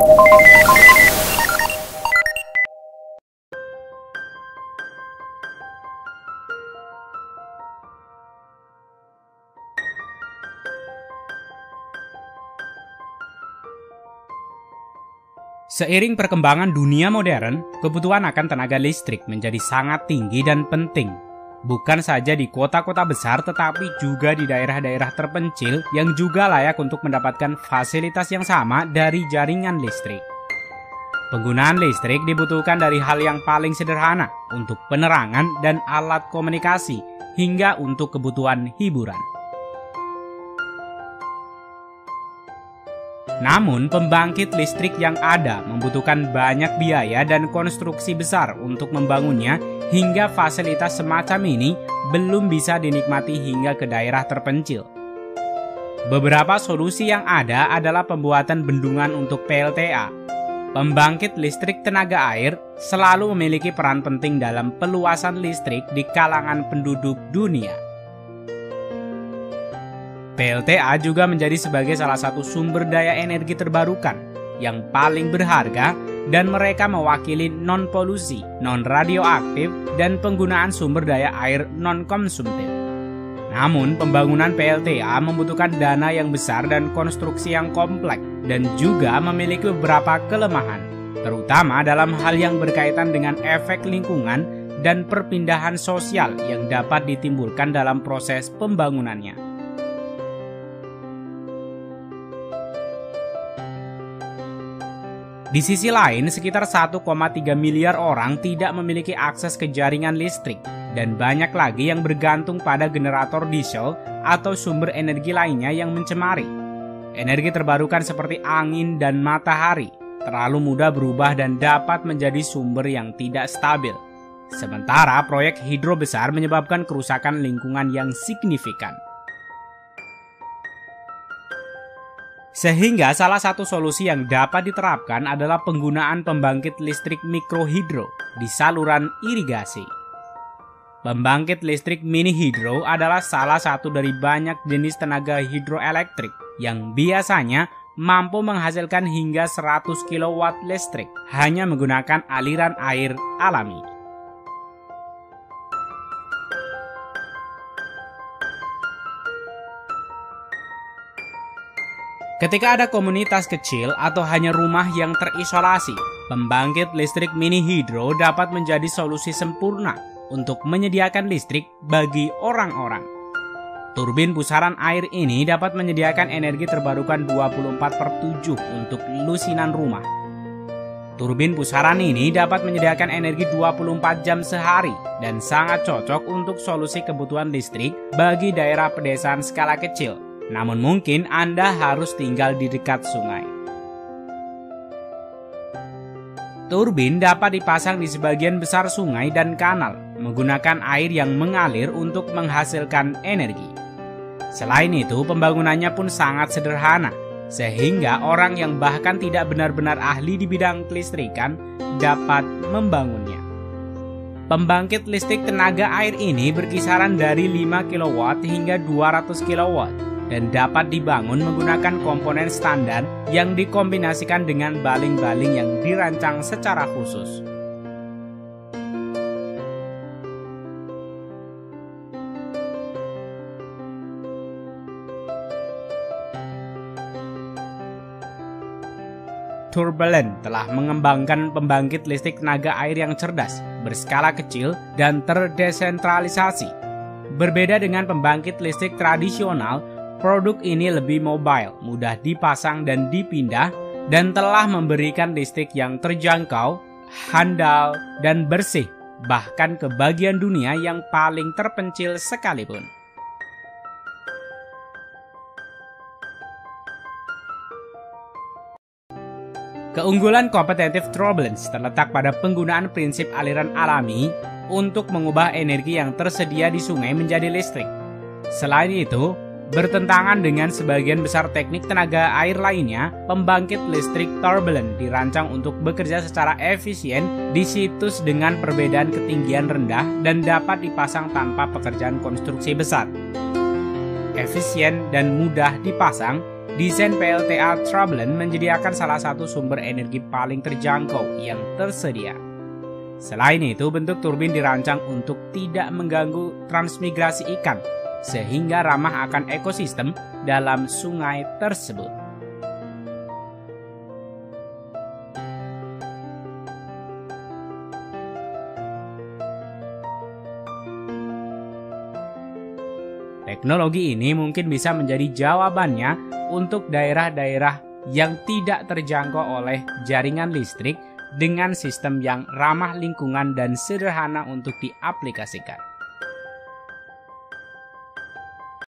Seiring perkembangan dunia modern, kebutuhan akan tenaga listrik menjadi sangat tinggi dan penting. Bukan saja di kota-kota besar, tetapi juga di daerah-daerah terpencil yang juga layak untuk mendapatkan fasilitas yang sama dari jaringan listrik. Penggunaan listrik dibutuhkan dari hal yang paling sederhana untuk penerangan dan alat komunikasi, hingga untuk kebutuhan hiburan. Namun, pembangkit listrik yang ada membutuhkan banyak biaya dan konstruksi besar untuk membangunnya, hingga fasilitas semacam ini belum bisa dinikmati hingga ke daerah terpencil. Beberapa solusi yang ada adalah pembuatan bendungan untuk PLTA. Pembangkit listrik tenaga air selalu memiliki peran penting dalam peluasan listrik di kalangan penduduk dunia. PLTA juga menjadi sebagai salah satu sumber daya energi terbarukan yang paling berharga, dan mereka mewakili non-polusi, non-radioaktif, dan penggunaan sumber daya air non-konsumtif. Namun, pembangunan PLTA membutuhkan dana yang besar dan konstruksi yang kompleks, dan juga memiliki beberapa kelemahan, terutama dalam hal yang berkaitan dengan efek lingkungan dan perpindahan sosial yang dapat ditimbulkan dalam proses pembangunannya. Di sisi lain, sekitar 1,3 miliar orang tidak memiliki akses ke jaringan listrik, dan banyak lagi yang bergantung pada generator diesel atau sumber energi lainnya yang mencemari. Energi terbarukan seperti angin dan matahari terlalu mudah berubah dan dapat menjadi sumber yang tidak stabil. Sementara proyek hidro besar menyebabkan kerusakan lingkungan yang signifikan. Sehingga salah satu solusi yang dapat diterapkan adalah penggunaan pembangkit listrik mikrohidro di saluran irigasi. Pembangkit listrik mini hidro adalah salah satu dari banyak jenis tenaga hidroelektrik yang biasanya mampu menghasilkan hingga 100 kW listrik hanya menggunakan aliran air alami. Ketika ada komunitas kecil atau hanya rumah yang terisolasi, pembangkit listrik mini hidro dapat menjadi solusi sempurna untuk menyediakan listrik bagi orang-orang. Turbin pusaran air ini dapat menyediakan energi terbarukan 24/7 untuk lusinan rumah. Turbin pusaran ini dapat menyediakan energi 24 jam sehari dan sangat cocok untuk solusi kebutuhan listrik bagi daerah pedesaan skala kecil. Namun mungkin Anda harus tinggal di dekat sungai. Turbin dapat dipasang di sebagian besar sungai dan kanal, menggunakan air yang mengalir untuk menghasilkan energi. Selain itu, pembangunannya pun sangat sederhana, sehingga orang yang bahkan tidak benar-benar ahli di bidang kelistrikan dapat membangunnya. Pembangkit listrik tenaga air ini berkisaran dari 5 kW hingga 200 kW. Dan dapat dibangun menggunakan komponen standar yang dikombinasikan dengan baling-baling yang dirancang secara khusus. Turbulent telah mengembangkan pembangkit listrik tenaga air yang cerdas, berskala kecil, dan terdesentralisasi. Berbeda dengan pembangkit listrik tradisional, produk ini lebih mobile, mudah dipasang dan dipindah, dan telah memberikan listrik yang terjangkau, handal, dan bersih, bahkan ke bagian dunia yang paling terpencil sekalipun. Keunggulan kompetitif turbulence terletak pada penggunaan prinsip aliran alami untuk mengubah energi yang tersedia di sungai menjadi listrik. Selain itu, bertentangan dengan sebagian besar teknik tenaga air lainnya, pembangkit listrik turbulent dirancang untuk bekerja secara efisien di situs dengan perbedaan ketinggian rendah dan dapat dipasang tanpa pekerjaan konstruksi besar. Efisien dan mudah dipasang, desain PLTA Trabelan menyediakan salah satu sumber energi paling terjangkau yang tersedia. Selain itu, bentuk turbin dirancang untuk tidak mengganggu transmigrasi ikan, sehingga ramah akan ekosistem dalam sungai tersebut. Teknologi ini mungkin bisa menjadi jawabannya untuk daerah-daerah yang tidak terjangkau oleh jaringan listrik dengan sistem yang ramah lingkungan dan sederhana untuk diaplikasikan.